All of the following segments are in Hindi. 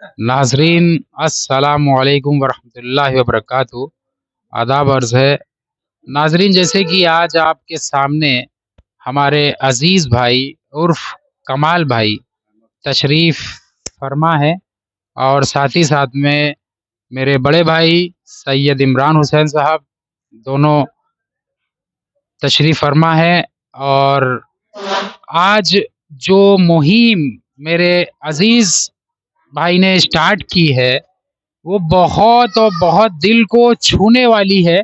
नाजरीन अस्सलामु अलैकुम वरहमतुल्लाहि वबरकातुहू। आदाब अर्ज़ है। नाजरीन, जैसे कि आज आपके सामने हमारे अज़ीज़ भाई उर्फ़ कमाल भाई तशरीफ़ फरमा है और साथ ही साथ में मेरे बड़े भाई सैयद इमरान हुसैन साहब दोनों तशरीफ़ फरमा है। और आज जो मुहिम मेरे अज़ीज़ भाई ने स्टार्ट की है वो बहुत और बहुत दिल को छूने वाली है।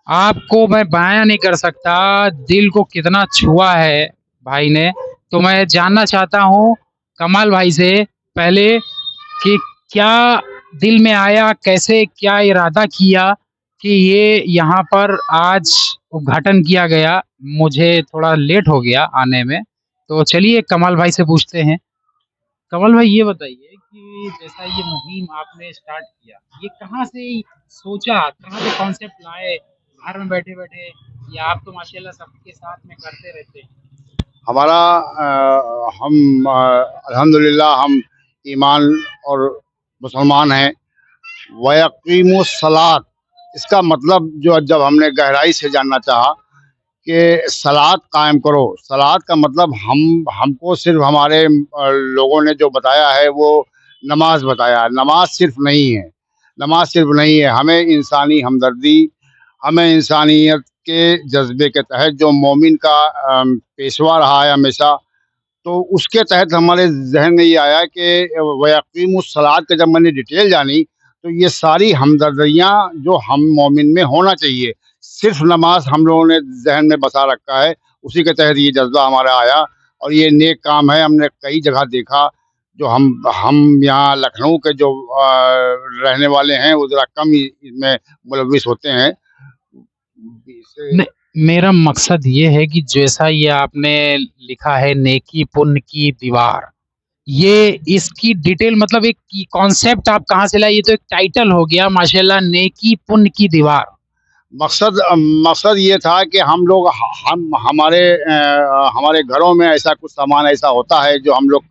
आपको मैं बयां नहीं कर सकता दिल को कितना छुआ है भाई ने। तो मैं जानना चाहता हूँ कमाल भाई से पहले कि क्या दिल में आया, कैसे क्या इरादा किया कि ये यहाँ पर आज उद्घाटन किया गया। मुझे थोड़ा लेट हो गया आने में, तो चलिए कमाल भाई से पूछते हैं। कमल भाई ये बताइए कि जैसा ये मुहिम आपने स्टार्ट किया, ये कहाँ से सोचा, कहाँ से कॉन्सेप्ट लाए? घर में बैठे-बैठे या आप तो माशाल्लाह सबके साथ में करते रहते हैं? हमारा हम अल्हम्दुलिल्लाह हम ईमान और मुसलमान हैं। वयक़ीमुस्सलात, इसका मतलब जो जब हमने गहराई से जानना चाहा कि सलात कायम करो। सलात का मतलब हमको सिर्फ़ हमारे लोगों ने जो बताया है वो नमाज़ बताया है। नमाज़ सिर्फ़ नहीं है, हमें इंसानी हमदर्दी, हमें इंसानियत के जज़्बे के तहत जो मोमिन का पेशवा रहा है हमेशा, तो उसके तहत हमारे ज़हन में ये आया कि वयक़ीमुस्सलात का जब मैंने डिटेल जानी, तो ये सारी हमदर्दियाँ जो हम मोमिन में होना चाहिए। सिर्फ़ नमाज़ हम लोगों ने ज़हन में बसा रखा है, उसी के तहत ये जज़्बा हमारा आया और ये नेक काम है। हमने कई जगह देखा, जो हम यहाँ लखनऊ के जो रहने वाले हैं, वो ज़रा कम ही इसमें मुलव्विस होते हैं। इसे मे मेरा मकसद ये है कि जैसा ये आपने लिखा है नेकी पुण्य की दीवार, ये इसकी डिटेल मतलब एक कॉन्सेप्ट आप कहाँ से लाए? ये तो एक टाइटल हो गया माशाल्लाह, नेकी पुण्य की दीवार। मकसद ये था कि हम लोग हमारे घरों में ऐसा कुछ सामान ऐसा होता है जो हम लोग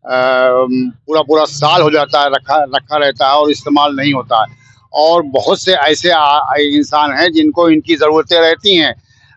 पूरा पूरा साल हो जाता है, रखा रखा रहता है और इस्तेमाल नहीं होता है। और बहुत से ऐसे इंसान हैं जिनको इनकी ज़रूरतें रहती हैं।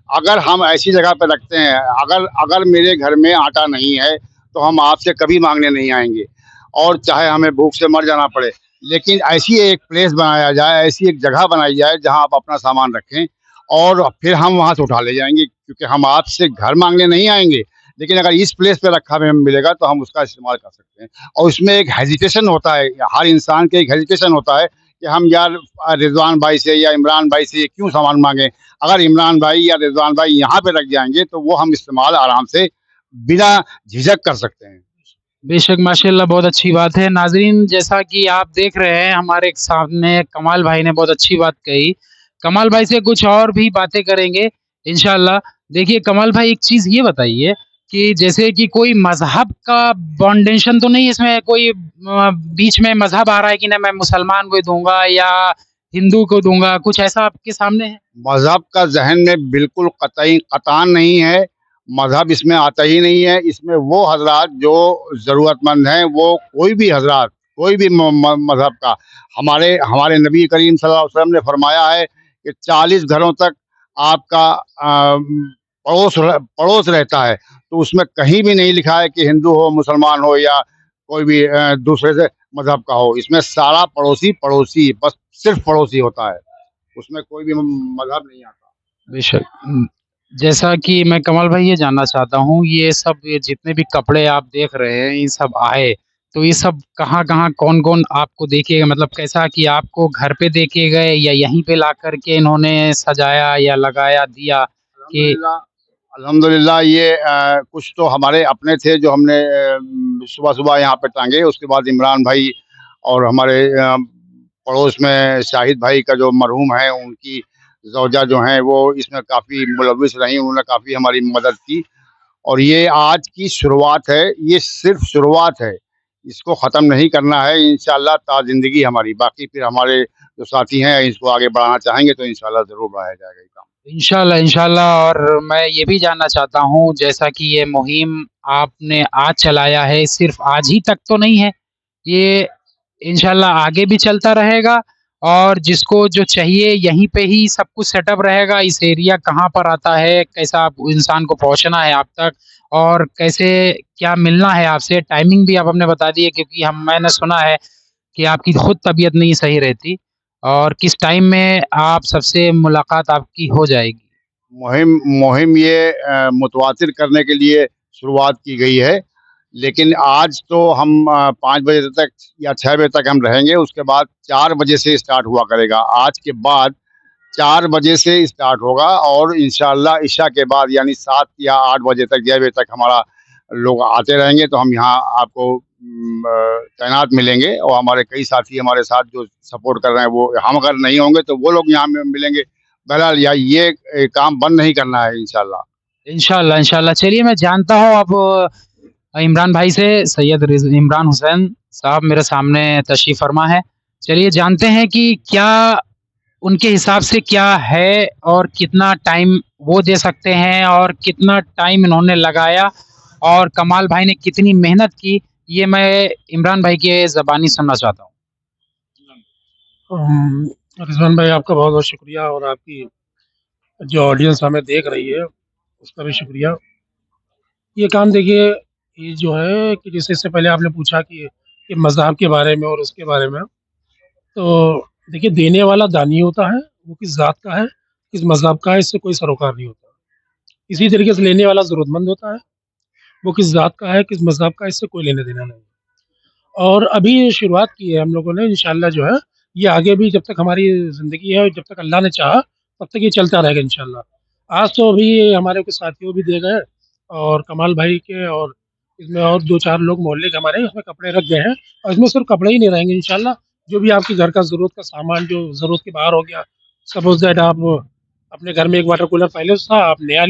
अगर हम ऐसी जगह पे रखते हैं, अगर अगर मेरे घर में आटा नहीं है तो हम आपसे कभी मांगने नहीं आएंगे, और चाहे हमें भूख से मर जाना पड़े। लेकिन ऐसी एक प्लेस बनाया जाए, ऐसी एक जगह बनाई जाए जहाँ आप अपना सामान रखें और फिर हम वहाँ से उठा ले जाएंगे, क्योंकि हम आपसे घर मांगने नहीं आएंगे। लेकिन अगर इस प्लेस पे रखा हमें मिलेगा तो हम उसका इस्तेमाल कर सकते हैं। और उसमें एक हेजिटेशन होता है, हर इंसान के एक हेजिटेशन होता है कि हम यार रिजवान भाई से या इमरान भाई से क्यों सामान मांगे। अगर इमरान भाई या रिजवान भाई यहाँ पे रख जाएंगे तो वो हम इस्तेमाल आराम से बिना झिझक कर सकते हैं। बेशक माशाल्लाह, बहुत अच्छी बात है। नाज़रीन, जैसा कि आप देख रहे हैं हमारे सामने कमाल भाई ने बहुत अच्छी बात कही। कमाल भाई से कुछ और भी बातें करेंगे इंशाल्लाह। देखिए कमाल भाई, एक चीज़ ये बताइए कि जैसे कि कोई मज़हब का बाउंडेशन तो नहीं इसमें, कोई बीच में मज़हब आ रहा है कि ना मैं मुसलमान को दूँगा या हिंदू को दूँगा, कुछ ऐसा आपके सामने है? मज़हब का ज़हन में बिल्कुल कतई कतान नहीं है। मज़हब इसमें आता ही नहीं है। इसमें वो हज़रात जो ज़रूरतमंद हैं, वो कोई भी हज़रात, कोई भी म म मज़हब का, हमारे हमारे नबी करीम सल्लल्लाहु अलैहि वसल्लम ने फ़रमाया है कि 40 घरों तक आपका पड़ोस रहता है। तो उसमें कहीं भी नहीं लिखा है कि हिंदू हो, मुसलमान हो या कोई भी दूसरे से मज़हब का हो। इसमें सारा पड़ोसी, पड़ोसी, बस सिर्फ़ पड़ोसी होता है। उसमें कोई भी मज़हब नहीं आता। बेशक। जैसा कि मैं कमल भाई ये जानना चाहता हूँ, ये सब ये जितने भी कपड़े आप देख रहे हैं, ये सब आए, तो ये सब कहाँ-कहाँ, कौन-कौन आपको देके, मतलब कैसा कि आपको घर पे देके गए या यहीं पे ला कर के इन्होंने सजाया या लगाया, दिया कि अल्हम्दुलिल्लाह, अल्हम्दुलिल्लाह ये कुछ तो हमारे अपने थे जो हमने सुबह-सुबह यहाँ पे टाँगे। उसके बाद इमरान भाई और हमारे पड़ोस में शाहिद भाई का जो मरहूम है, उनकी ज़ौजा जो हैं वो इसमें काफ़ी मुलव्विस रहीं, उन्होंने काफ़ी हमारी मदद की। और ये आज की शुरुआत है, ये सिर्फ़ शुरुआत है। इसको ख़त्म नहीं करना है इंशाअल्लाह ता ज़िंदगी हमारी। बाकी फिर हमारे जो साथी हैं इसको आगे बढ़ाना चाहेंगे तो इंशाअल्लाह ज़रूर बढ़ाया जाएगा ये काम। इंशाल्लाह, इंशाल्लाह। और मैं ये भी जानना चाहता हूँ, जैसा कि ये मुहिम आपने आज चलाया है, सिर्फ़ आज ही तक तो नहीं है? ये इंशाल्लाह आगे भी चलता रहेगा और जिसको जो चाहिए यहीं पे ही सब कुछ सेटअप रहेगा। इस एरिया कहाँ पर आता है, कैसा आप इंसान को पहुँचना है आप तक और कैसे क्या मिलना है आपसे, टाइमिंग भी आप हमने बता दी है क्योंकि हम मैंने सुना है कि आपकी खुद तबीयत नहीं सही रहती और किस टाइम में आप सबसे मुलाकात आपकी हो जाएगी। मुहिम मुहिम ये मुतवातिर करने के लिए शुरुआत की गई है, लेकिन आज तो हम 5 बजे तक या 6 बजे तक हम रहेंगे, उसके बाद 4 बजे से स्टार्ट हुआ करेगा। आज के बाद 4 बजे से स्टार्ट होगा और इंशाअल्लाह इशा के बाद यानी 7 या 8 बजे तक 6 बजे तक हमारा लोग आते रहेंगे, तो हम यहाँ आपको तैनात मिलेंगे और हमारे कई साथी हमारे साथ जो सपोर्ट कर रहे हैं, वो हम अगर नहीं होंगे तो वो लोग यहाँ मिलेंगे। बहरहाल या ये काम बंद नहीं करना है इंशाल्लाह। इंशाल्लाह, इंशाल्लाह। चलिए मैं जानता हूँ अब इमरान भाई से, सैयद इमरान हुसैन साहब मेरे सामने तशरीफ़ फरमा है। चलिए जानते हैं कि क्या उनके हिसाब से क्या है और कितना टाइम वो दे सकते हैं और कितना टाइम इन्होंने लगाया और कमाल भाई ने कितनी मेहनत की, ये मैं इमरान भाई के ज़बानी सुनना चाहता हूँ। रिजवान भाई, आपका बहुत बहुत शुक्रिया और आपकी जो ऑडियंस हमें देख रही है उसका भी शुक्रिया। ये काम देखिए, ये जो है कि जैसे इससे पहले आपने पूछा कि मज़हब के बारे में और उसके बारे में, तो देखिए देने वाला दानी होता है, वो किस ज़ात का है, किस मज़हब का है, इससे कोई सरोकार नहीं होता। इसी तरीके से लेने वाला ज़रूरतमंद होता है, वो किस ज़ात का है, किस मज़हब का है, इससे कोई लेना-देना नहीं। और अभी शुरुआत की है हम लोगों ने, इंशाअल्लाह जो है ये आगे भी जब तक हमारी ज़िंदगी है और जब तक अल्लाह ने चाहा तब तक ये चलता रहेगा इंशाअल्लाह। आज तो अभी हमारे कुछ साथियों भी दे गए और कमाल भाई के, और इसमें और 2-4 लोग मोहल्ले के हमारे उसमें कपड़े रख गए हैं और इसमें सिर्फ कपड़े ही नहीं रहेंगे इंशाअल्लाह। जो भी आपके घर का ज़रूरत का सामान जो ज़रूरत के बाहर हो गया, सपोज़ दैट आप अपने घर में एक वाटर कूलर पहले से था, आप नया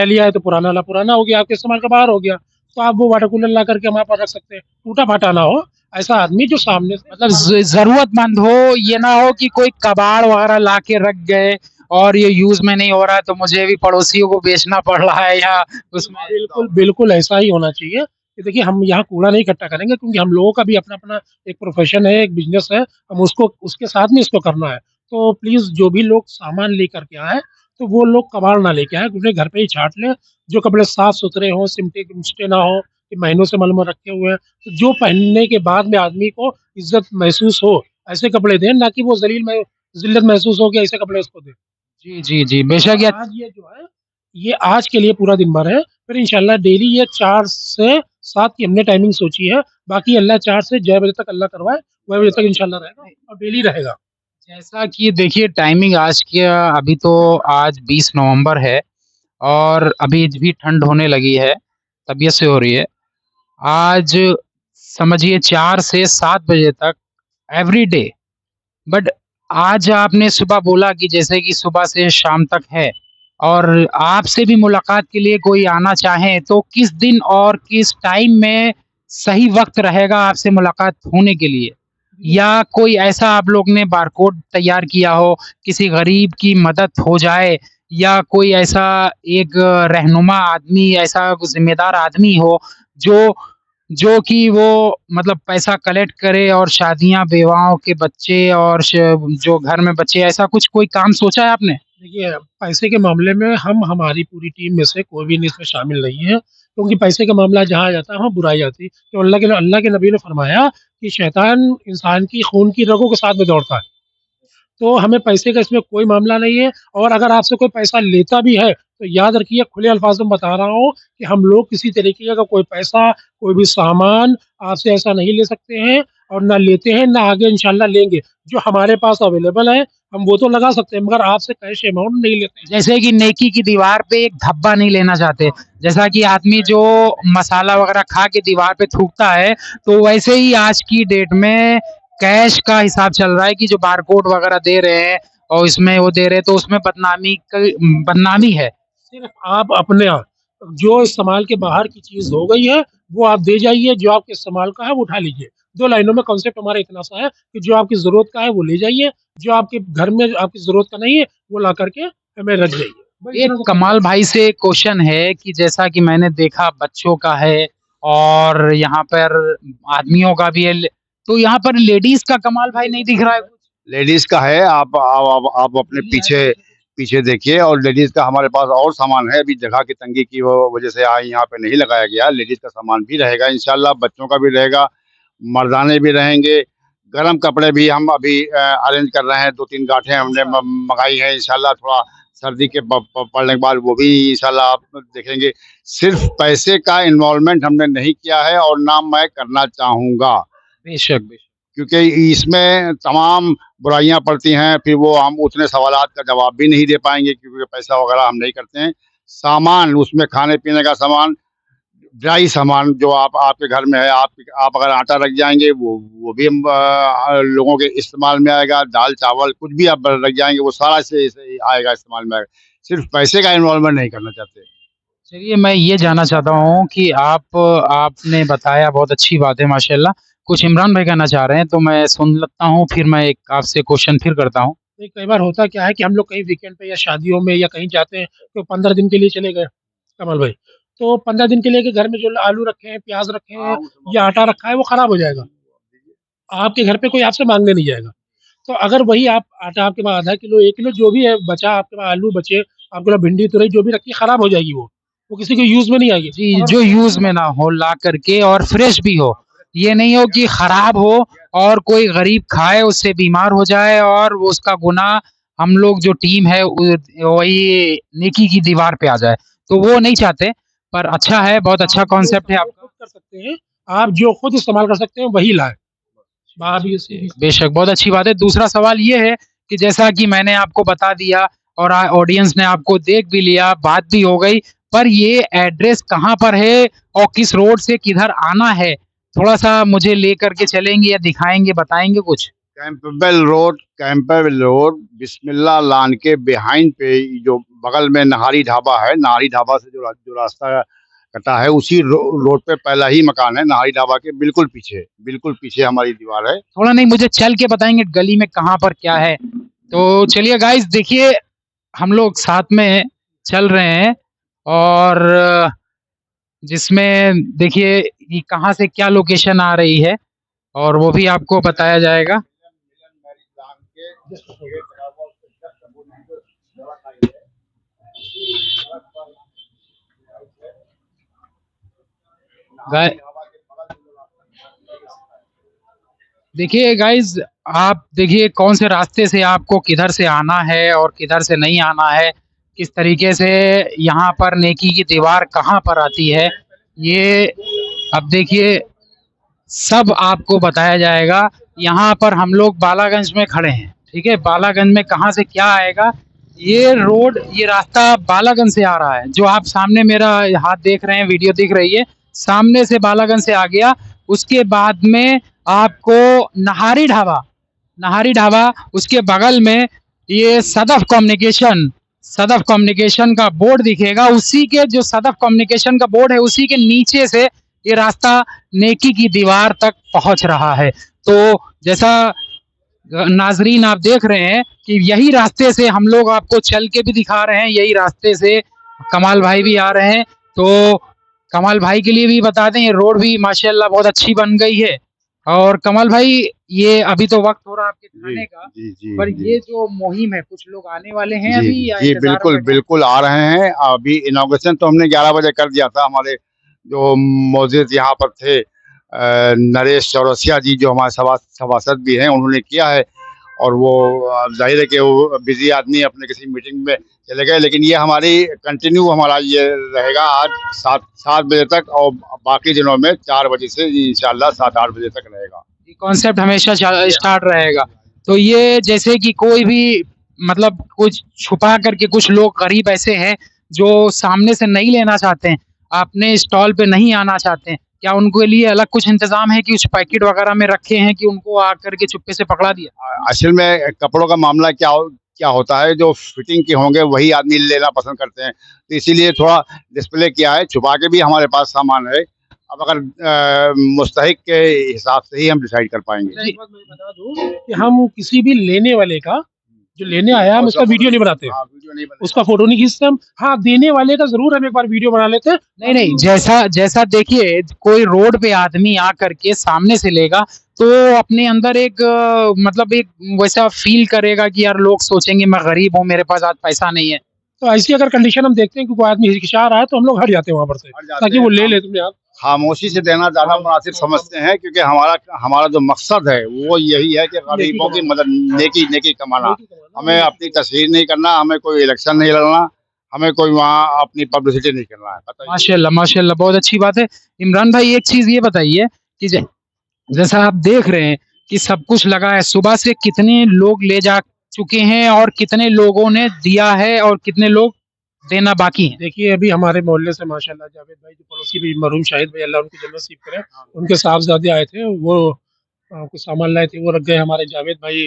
लिया है तो पुराना वाला पुराना हो गया, आपके इस्तेमाल का बाहर हो गया, तो आप वो वाटर कूलर ला करके हमारे पास रख सकते हैं। टूटा-फाटा ना हो, ऐसा आदमी जो सामने से मतलब ज़रूरतमंद हो, ये ना हो कि कोई कबाड़ वगैरह ला के रख गए और ये यूज़ में नहीं हो रहा है तो मुझे भी पड़ोसियों को बेचना पड़ रहा है या उसमें। बिल्कुल, बिल्कुल ऐसा ही होना चाहिए कि देखिए हम यहाँ कूड़ा नहीं इकट्ठा करेंगे क्योंकि हम लोगों का भी अपना-अपना एक प्रोफ़ेशन है, एक बिज़नेस है, हम उसको उसके साथ में इसको करना है। तो प्लीज़ जो भी लोग सामान लेकर के आएँ, तो वो लोग कबाड़ ना लेके आएँ, अपने घर पे ही छाँट लें। जो कपड़े साफ-सुथरे हों, सिमटे-मिचटे ना हों, कि महीनों से मल में रखे हुए हैं, तो जो पहनने के बाद में आदमी को इज़्ज़त महसूस हो, ऐसे कपड़े दें, ना कि वो ज़िल्लत महसूस हो कि ऐसे कपड़े उसको दें। जी, जी, जी, बेशक और ये आज ये जो है, ये आज के लिए पूरा दिन भर है, फिर इंशाअल्लाह डेली ये 4 से 7 की हमने टाइमिंग सोची है, बाकी अल्लाह 4 से 6 बजे तक अल्लाह करवाए, 9 बजे तक इंशाअल्लाह रहेगा और डेली रहेगा। जैसा कि देखिए टाइमिंग आज की अभी तो आज 20 नवंबर है और अभी भी ठंड होने लगी है, तबीयत से हो रही है। आज समझिए 4 से 7 बजे तक एवरीडे, बट आज आपने सुबह बोला कि जैसे कि सुबह से शाम तक है और आपसे भी मुलाकात के लिए कोई आना चाहे तो किस दिन और किस टाइम में सही वक़्त रहेगा आपसे मुलाकात होने के लिए? या कोई ऐसा आप लोग ने बारकोड तैयार किया हो, किसी गरीब की मदद हो जाए या कोई ऐसा एक रहनुमा आदमी, ऐसा ज़िम्मेदार आदमी हो जो जो कि वो मतलब पैसा कलेक्ट करे और शादियाँ, बेवाओं के बच्चे और जो घर में बच्चे, ऐसा कुछ कोई काम सोचा है आपने? देखिए, पैसे के मामले में हम हमारी पूरी टीम में से कोई भी इसमें शामिल नहीं है, क्योंकि पैसे का मामला जहाँ आ जाता है, वहाँ बुराई आती है। तो अल्लाह के नबी ने फरमाया कि शैतान इंसान की खून की रगों के साथ में दौड़ता है। तो हमें पैसे का इसमें कोई मामला नहीं है, और अगर आपसे कोई पैसा लेता भी है, तो याद रखिए, खुले अल्फाज़ में बता रहा हूँ कि हम लोग किसी तरीके का कोई पैसा, कोई भी सामान आपसे ऐसा नहीं ले सकते हैं और ना लेते हैं, ना आगे इंशाअल्लाह लेंगे। जो हमारे पास अवेलेबल है, हम वो तो लगा सकते हैं, मगर आपसे कैश अमाउंट नहीं लेते हैं। जैसे कि नेकी की दीवार पे एक धब्बा नहीं लेना चाहते, जैसा कि आदमी जो मसाला वगैरह खा के दीवार पे थूकता है, तो वैसे ही आज की डेट में कैश का हिसाब चल रहा है कि जो बारकोड वगैरह दे रहे हैं और इसमें वो दे रहे हैं, तो उसमें बदनामी है। सिर्फ़ आप अपने यहाँ जो इस्तेमाल के बाहर की चीज़ हो गई है, वो आप दे जाइए, जो आपके इस्तेमाल का है, वो उठा लीजिए। 2 लाइनों में कॉन्सेप्ट हमारा इतना सा है कि जो आपकी ज़रूरत का है, वो ले जाइए, जो आपके घर में आपकी ज़रूरत का नहीं है, वो ला कर के हमें रख जाइए। बस एक इतना सा। कमाल भाई से क्वेश्चन है कि जैसा कि मैंने देखा बच्चों का है और यहाँ पर आदमियों का भी है। तो यहाँ पर लेडीज का कमाल भाई नहीं दिख रहा है कुछ। लेडीज का है, आप अपने पीछे पीछे देखिए, और लेडीज का हमारे पास और सामान है। अभी जगह की तंगी की वजह से यहाँ पे नहीं लगाया गया। लेडीज का सामान भी रहेगा इंशाल्लाह, बच्चों का भी रहेगा, मर्दाने भी रहेंगे। गर्म कपड़े भी हम अभी अरेंज कर रहे हैं, 2-3 गांठें हमने मंगाई हैं इंशाल्लाह। थोड़ा सर्दी के पड़ने के बाद वो भी इंशाल्लाह आप देखेंगे। सिर्फ पैसे का इन्वॉल्वमेंट हमने नहीं किया है, और ना मैं करना चाहूँगा, बेशक बेशक। क्योंकि इसमें तमाम बुराइयां पड़ती हैं। फिर वो हम उतने सवालात का जवाब भी नहीं दे पाएंगे, क्योंकि पैसा वगैरह हम नहीं करते हैं। सामान उसमें खाने पीने का सामान, ड्राई सामान जो आपके घर में है, आप अगर आटा रख जाएंगे, वो भी हम लोगों के इस्तेमाल में आएगा। दाल चावल कुछ भी आप रख जाएंगे, वो सारा से आएगा, इस्तेमाल में आएगा। सिर्फ पैसे का इन्वॉल्वमेंट नहीं करना चाहते। चलिए मैं ये जानना चाहता हूँ कि आपने बताया, बहुत अच्छी बात है माशाल्लाह। कुछ इमरान भाई कहना चाह रहे हैं तो मैं सुन लेता हूँ, फिर मैं एक आपसे क्वेश्चन फिर करता हूँ। नहीं, कई बार होता क्या है कि हम लोग कहीं वीकेंड पे या शादियों में या कहीं जाते हैं तो 15 दिन के लिए चले गए कमल भाई, तो 15 दिन के लिए के घर में जो आलू रखे हैं, प्याज रखे हैं या आटा रखा है वो खराब हो जाएगा। आपके घर पे कोई आपसे मांगने नहीं जाएगा। तो अगर वही आप आटा आपके पास आधा किलो 1 किलो जो भी है बचा, आपके पास आलू बचे, आपके पास भिंडी तुरई जो भी रखी है, खराब हो जाएगी वो किसी के यूज में नहीं आएगी। जी, अगर जो यूज़ में ना हो ला करके, और फ्रेश भी हो। ये नहीं हो कि खराब हो और कोई गरीब खाए, उससे बीमार हो जाए और वो उसका गुनाह हम लोग जो टीम है वही नेकी की दीवार पे आ जाए। तो वो नहीं चाहते। पर अच्छा है, बहुत अच्छा आप जो कॉन्सेप्ट है इस्तेमाल आपका। खुद कर सकते हैं, आप जो खुद इस्तेमाल कर सकते हैं वही लाएँ। बात ये जी, सीधी सी बेशक बहुत अच्छी बात है। दूसरा सवाल ये है कि जैसा कि मैंने आपको बता दिया और ऑडियंस ने आपको देख भी लिया, बात भी हो गई, पर ये एड्रेस कहाँ पर है और किस रोड से किधर आना है? थोड़ा-सा मुझे लेकर के चलेंगे या दिखाएँगे, बताएँगे कुछ? कैंपबेल रोड बिस्मिल्लाह लान के बिहाइंड पे, जो बगल में नहारी ढाबा है, नहारी ढाबा से जो रास्ता कटा है, उसी रोड पे पहला ही मकान है। नहारी ढाबा के बिल्कुल पीछे हमारी दीवार है। थोड़ा नहीं, मुझे चल के बताएँगे गली में कहाँ पर क्या है? तो चलिए गाइज़, देखिए हम लोग साथ में चल रहे हैं और जिसमें देखिए कि कहाँ से क्या लोकेशन आ रही है और वो भी आपको बताया जाएगा। गाय देखिए गाइज़, आप देखिए कौन से रास्ते से आपको किधर से आना है और किधर से नहीं आना है, किस तरीके से यहाँ पर नेकी की दीवार कहाँ पर आती है, ये अब देखिए सब आपको बताया जाएगा। यहाँ पर हम लोग बालागंज में खड़े हैं, ठीक है? बालागंज में कहाँ से क्या आएगा, ये रोड, ये रास्ता बालागंज से आ रहा है। जो आप सामने मेरा हाथ देख रहे हैं, वीडियो दिख रही है, सामने से बालागंज से आ गया। उसके बाद में आपको नहारी ढाबा, उसके बगल में ये सदफ कम्युनिकेशन का बोर्ड दिखेगा। उसी के जो सदफ कम्युनिकेशन का बोर्ड है, उसी के नीचे से ये रास्ता नेकी की दीवार तक पहुंच रहा है। तो जैसा नाजरीन आप देख रहे हैं कि यही रास्ते से हम लोग आपको चल के भी दिखा रहे हैं, यही रास्ते से कमाल भाई भी आ रहे हैं। तो कमाल भाई के लिए भी बता दें, ये रोड भी माशाल्लाह बहुत अच्छी बन गई है। और कमाल भाई, ये अभी तो वक्त हो रहा है आपके जी खाने का, जी जी पर जी ये जो मुहिम है, कुछ लोग आने वाले हैं जी अभी या जी, इंतजार में बिल्कुल बैठे हैं? बिल्कुल आ रहे हैं। अभी इनॉग्रेशन तो हमने 11 बजे कर दिया था। हमारे जो मौजूद यहाँ पर थे नरेश चौरसिया जी, जो हमारे सभासद भी हैं, उन्होंने किया है। और वो जाहिर है कि वो बिजी आदमी अपने किसी मीटिंग में चले गए, लेकिन ये हमारी कंटिन्यू हमारा ये रहेगा आज 7 बजे तक, और बाकी दिनों में 4 बजे से इंशाल्लाह 7-8 बजे तक रहेगा। ये कॉन्सेप्ट हमेशा स्टार्ट रहेगा। तो ये जैसे कि कोई भी मतलब कुछ छुपा करके, कुछ लोग गरीब ऐसे हैं जो सामने से नहीं लेना चाहते हैं, अपने स्टॉल पे नहीं आना चाहते हैं, क्या उनके लिए अलग कुछ इंतजाम है कि कुछ पैकेट वगैरह में रखे हैं कि उनको आकर के चुप्पे से पकड़ा दिया? असल में कपड़ों का मामला क्या होता है, जो फिटिंग के होंगे वही आदमी लेना पसंद करते हैं, तो इसीलिए थोड़ा डिस्प्ले किया है। छुपा के भी हमारे पास सामान है। अब अगर मुस्तहिक के हिसाब से ही हम डिसाइड कर पाएंगे। एक बात मैं बता दूं कि हम किसी भी लेने वाले का जो लेने आया हम उसका वीडियो नहीं बनाते, हाँ, वीडियो नहीं बनेगा। उसका फोटो नहीं खींचते हम। हाँ, देने वाले का जरूर हम एक बार वीडियो बना लेते हैं। नहीं नहीं, जैसा जैसा देखिए, कोई रोड पे आदमी आ करके सामने से लेगा तो अपने अंदर एक मतलब एक वैसा फील करेगा कि यार लोग सोचेंगे मैं गरीब हूँ, मेरे पास आज पैसा नहीं है। तो ऐसी अगर कंडीशन हम देखते हैं कि कोई आदमी हिचकिचा रहा है तो हम लोग हट जाते हैं वहां पर से, हट जाते ताकि हैं, वो ले हम ले तुमने आप। खामोशी से देना ज़्यादा मुनासिब समझते हैं, क्योंकि हमारा हमारा जो मकसद है वो यही है कि गरीबों की मदद, नेकी नेकी कमाना। हमें अपनी तस्वीर नहीं करना, हमें कोई इलेक्शन नहीं लड़ना, हमें कोई वहाँ अपनी पब्लिसिटी नहीं करना है। बताइए। माशाल्लाह माशाल्लाह, बहुत अच्छी बात है। इमरान भाई एक चीज ये बताइए कि जैसा आप देख रहे हैं कि सब कुछ लगा है, सुबह से कितने लोग ले जा चुके हैं और कितने लोगों ने दिया है और कितने लोग देना बाकी हैं। देखिए, अभी हमारे मोहल्ले से माशाल्लाह जावेद भाई जो पड़ोसी भी मरहूम शाहिद भाई, अल्लाह उनकी जन्नत नसीब करे, उनके साहबजादे आए थे, वो कुछ सामान लाए थे, वो रख गए। हमारे जावेद भाई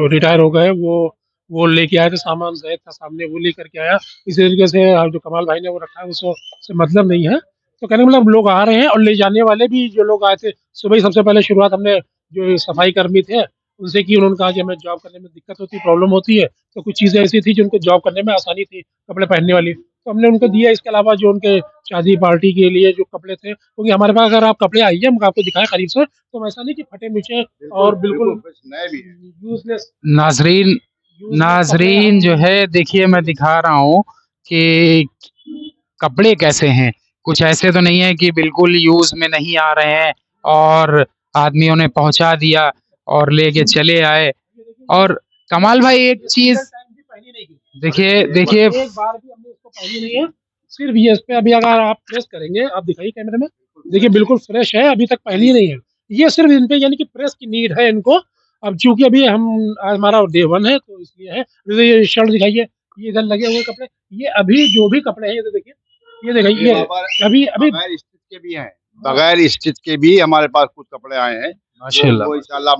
रिटायर हो गए, वो लेके आए थे सामान, जैद था सामने, वो लेकर के आया। इसी तरीके से जो कमाल भाई ने वो रखा है उसको से मतलब नहीं है। तो कहने का मतलब लोग आ रहे हैं और ले जाने वाले भी जो लोग आए थे, सुबह ही सबसे पहले शुरुआत हमने जो सफाई कर्मी थे उनसे की। उन्होंने कहा कि हमें जॉब करने में दिक्कत होती, प्रॉब्लम होती है, तो कुछ चीज़ें ऐसी थी जो उनको जॉब करने में आसानी थी, कपड़े पहनने वाली, तो हमने उनको दिया। इसके अलावा जो उनके शादी पार्टी के लिए जो कपड़े थे, क्योंकि हमारे पास अगर आप कपड़े आइए हम आपको दिखाएं करीब से, तो ऐसा नहीं कि फटे नीचे और बिल्कुल नए भी हैं। यूजलेस नाजरीन यूजलेस नाजरीन जो है, देखिए मैं दिखा रहा हूँ कि कपड़े कैसे हैं। कुछ ऐसे तो नहीं है कि बिल्कुल यूज में नहीं आ रहे हैं और आदमियों ने पहुंचा दिया और लेके चले आए। और कमाल भाई एक चीज देखिए देखिए, एक बार भी हमने इसको पहनी नहीं है। सिर्फ ये इस पे अभी अगर आप प्रेस करेंगे, आप दिखाइए कैमरे में, देखिए बिल्कुल फ्रेश है, अभी तक पहनी नहीं है। ये सिर्फ इन पे यानी कि प्रेस की नीड है इनको। अब चूंकि अभी हम आज हमारा डे 1 है तो इसलिए है। जैसे ये शर्ट दिखाइए, ये इधर लगे हुए कपड़े, ये अभी जो भी कपड़े हैं ये तो देखिए, ये देखिए अभी अभी बगैर स्टिच के भी हैं, बगैर स्टिच के भी हमारे पास कुछ कपड़े आए हैं। माशाल्लाह वो इंशाल्लाह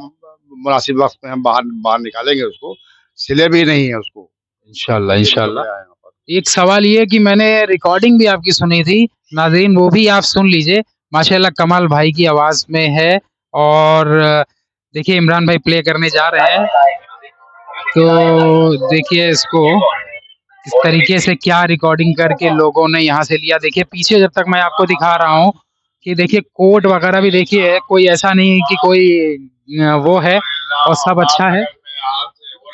मुनासिब वक्त में हम बाहर बाहर निकालेंगे उसको, सिले भी नहीं है उसको। इंशाल्लाह ये इंशाल्लाह। कपड़े आए हैं हमारे पास। एक सवाल ये कि मैंने रिकॉर्डिंग भी आपकी सुनी थी, नाज़रीन वो भी आप सुन लीजिए। माशाल्लाह कमाल भाई की आवाज़ में है। और देखिए इमरान भाई प्ले करने जा रहे हैं, तो देखिए इसको इस तरीके से क्या रिकॉर्डिंग करके लोगों ने यहाँ से लिया। देखिए पीछे जब तक मैं आपको दिखा रहा हूँ कि देखिए कोट वगैरह भी देखिए, कोई ऐसा नहीं है कि कोई वो है, और सब अच्छा है,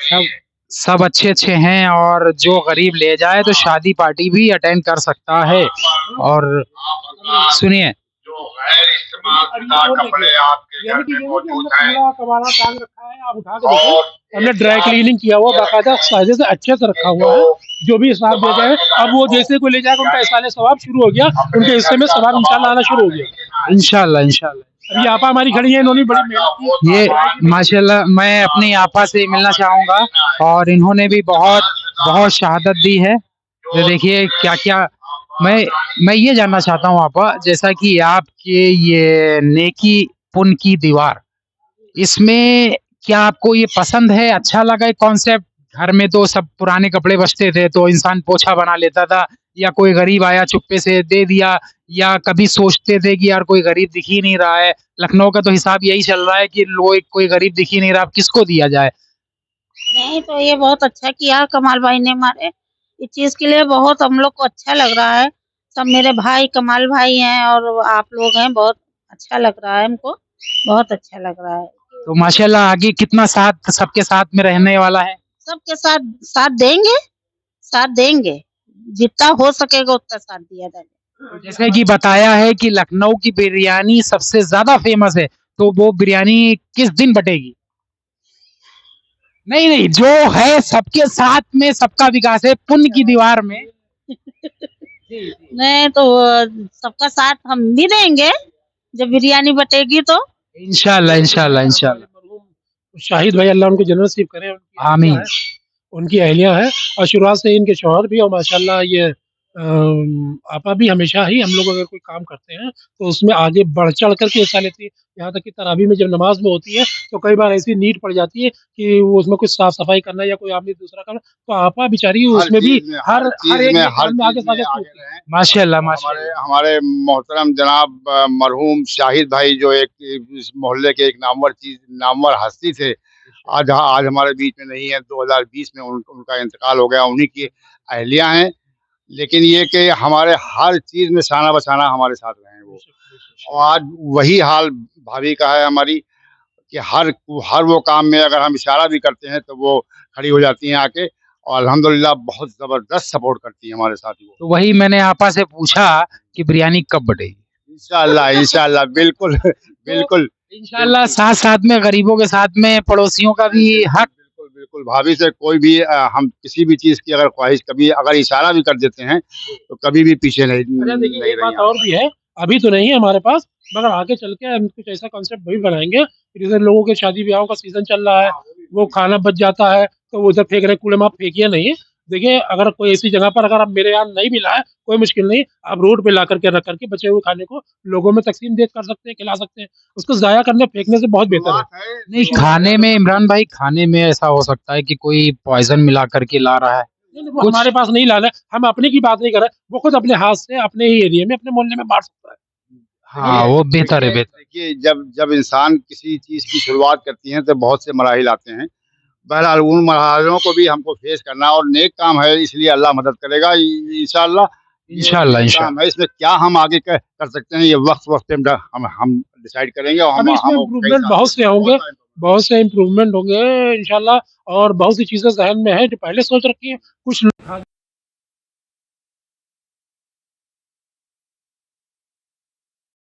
सब सब अच्छे-अच्छे हैं और जो गरीब ले जाए तो शादी पार्टी भी अटेंड कर सकता है। और सुनिए, जो गैर इस्तेमाल कपड़े आपके घर में मौजूद हैं कबाड़ा टांग रखा है, आप उठा के देखो, हमने ड्राई क्लीनिंग किया हुआ बाकायदा कायदे से अच्छे से रखा हुआ है। जो भी हिसाब दे गए, अब वो जैसे कोई ले जाएगा उनका इसाले सवाब शुरू हो गया, उनके हिस्से में सवाब इंशाल्लाह आना शुरू हो गया। इंशाल्लाह इंशाल्लाह। अभी आपा हमारी खड़ी है, इन्होंने बड़ी मेहनत की। ये माशाल्लाह, मैं अपनी आपा से मिलना चाहूँगा और इन्होंने भी बहुत बहुत शहादत दी है। तो देखिए क्या-क्या मैं ये जानना चाहता हूँ आपा, जैसा कि आपके ये नेकी पुण्य की दीवार, इसमें क्या आपको ये पसंद है, अच्छा लगा ये कॉन्सेप्ट? घर में तो सब पुराने कपड़े बचते थे तो इंसान पोछा बना लेता था, या कोई गरीब आया चुप्पे से दे दिया, या कभी सोचते थे कि यार कोई गरीब दिख ही नहीं रहा है। लखनऊ का तो हिसाब यही चल रहा है कि कोई गरीब दिख ही नहीं रहा, अब किसको दिया जाए? नहीं तो ये बहुत अच्छा किया कमाल भाई ने हमारे, इस चीज के लिए बहुत हम लोग को अच्छा लग रहा है। सब मेरे भाई कमाल भाई हैं और आप लोग हैं, बहुत अच्छा लग रहा है हमको, बहुत अच्छा लग रहा है। तो माशाल्लाह आगे कितना साथ सबके साथ में रहने वाला है? सबके साथ साथ देंगे, जितना हो सकेगा उतना साथ दिया जाएगा। तो जैसे कि बताया है कि लखनऊ की बिरयानी सबसे ज़्यादा फ़ेमस है, तो वो बिरयानी किस दिन बटेगी? नहीं, नहीं, जो है सबके साथ में सबका विकास है, पुण्य की दीवार में। नहीं तो सबका साथ हम भी देंगे, जब बिरयानी बटेगी तो। इंशाल्लाह, इंशाल्लाह, इंशाल्लाह। शाहिद भाई अल्लाह उनको जन्नत नसीब करे, आमीन। उनकी अहलिया है और शुरुआत से इनके शौहर भी, और माशाल्लाह ये आपा भी हमेशा ही हम लोग अगर कोई काम करते हैं तो उसमें आगे बढ़ चढ़ करके हिस्सा लेती है। यहाँ तक कि तरावी में जब नमाज में होती है तो कई बार ऐसी नीड पड़ जाती है कि वो उसमें कुछ साफ सफाई करना या कोई आदमी दूसरा करना, तो आपा बेचारी उसमें भी हर एक काम में आगे सागे रहे हैं। माशाल्लाह, हमारे माशाल्लाह। हमारे मोहतरम जनाब मरहूम शाहिद भाई जो एक इस मोहल्ले के एक नामवर हस्ती थे, आज आज हमारे बीच में नहीं है। 2020 में उनका इंतकाल हो गया। उन्हीं की अहलिया हैं। लेकिन ये कि हमारे हर चीज़ में शाना बशाना हमारे साथ रहे हैं वो। और आज वही हाल भाभी का है हमारी, कि हर वो काम में अगर हम इशारा भी करते हैं तो वो खड़ी हो जाती हैं आके, और अल्हम्दुलिल्लाह बहुत ज़बरदस्त सपोर्ट करती हैं हमारे साथ वो। तो वही मैंने आपा से पूछा कि बिरयानी कब बटेगी? इंशाअल्लाह बिल्कुल, बिल्कुल, इंशाल्लाह बिल्कुल। साथ-साथ में गरीबों के साथ में पड़ोसियों का भी हक। बिल्कुल, बिल्कुल। भाभी से कोई भी हम किसी भी चीज़ की अगर ख्वाहिश कभी अगर इशारा भी कर देते हैं, तो कभी भी पीछे नहीं अच्छा देखिए, नहीं एक रही बात हैं। और भी है, अभी तो नहीं है हमारे पास, मगर आगे चल के हम कुछ ऐसा कॉन्सेप्ट भी बनाएँगे कि जैसे लोगों के शादी-ब्याहों का सीज़न चल रहा है, वो खाना बच जाता है, तो वो उधर फेंक रहे हैं, कूड़े में आप फेंकिए नहीं। देखिए, अगर कोई ऐसी जगह पर अगर आप मेरे यहाँ नहीं मिला है, कोई मुश्किल नहीं, आप रोड पे ला कर के रख कर के बचे हुए खाने को लोगों में तक़सीम दे कर सकते हैं, खिला सकते हैं। उसको ज़ाया करने, फेंकने से बहुत बेहतर है। नहीं, खाने में इमरान भाई, खाने में ऐसा हो सकता है कि कोई पॉइज़न मिला कर के ला रहा है। नहीं, नहीं, वो कुछ हमारे पास नहीं लाना है, हम अपने की बात नहीं कर रहे, वो खुद अपने हाथ से अपने ही एरिया में, अपने मोहल्ले में बाँट सकता है। हाँ, वो बेहतर है, बेहतर। देखिए, जब जब इंसान किसी चीज़ की शुरुआत करती है तो बहुत से मराहिल आते हैं। बहरहाल उन मरहलों को भी हमको फेस करना, और नेक काम है, इसलिए अल्लाह मदद करेगा इंशाअल्लाह। ये इंशाल्लाह, नेक काम इंशाल्लाह। है, इसमें क्या हम आगे कर सकते हैं, ये वक्त पे हम डिसाइड करेंगे, और अभी इसमें हम कई इम्प्रूवमेंट साल बहुत से होंगे, बहुत सारे बहुत से इम्प्रूवमेंट होंगे इंशाल्लाह, और बहुत सी चीज़ें ज़हन में हैं जो पहले सोच रखी हैं, कुछ लोग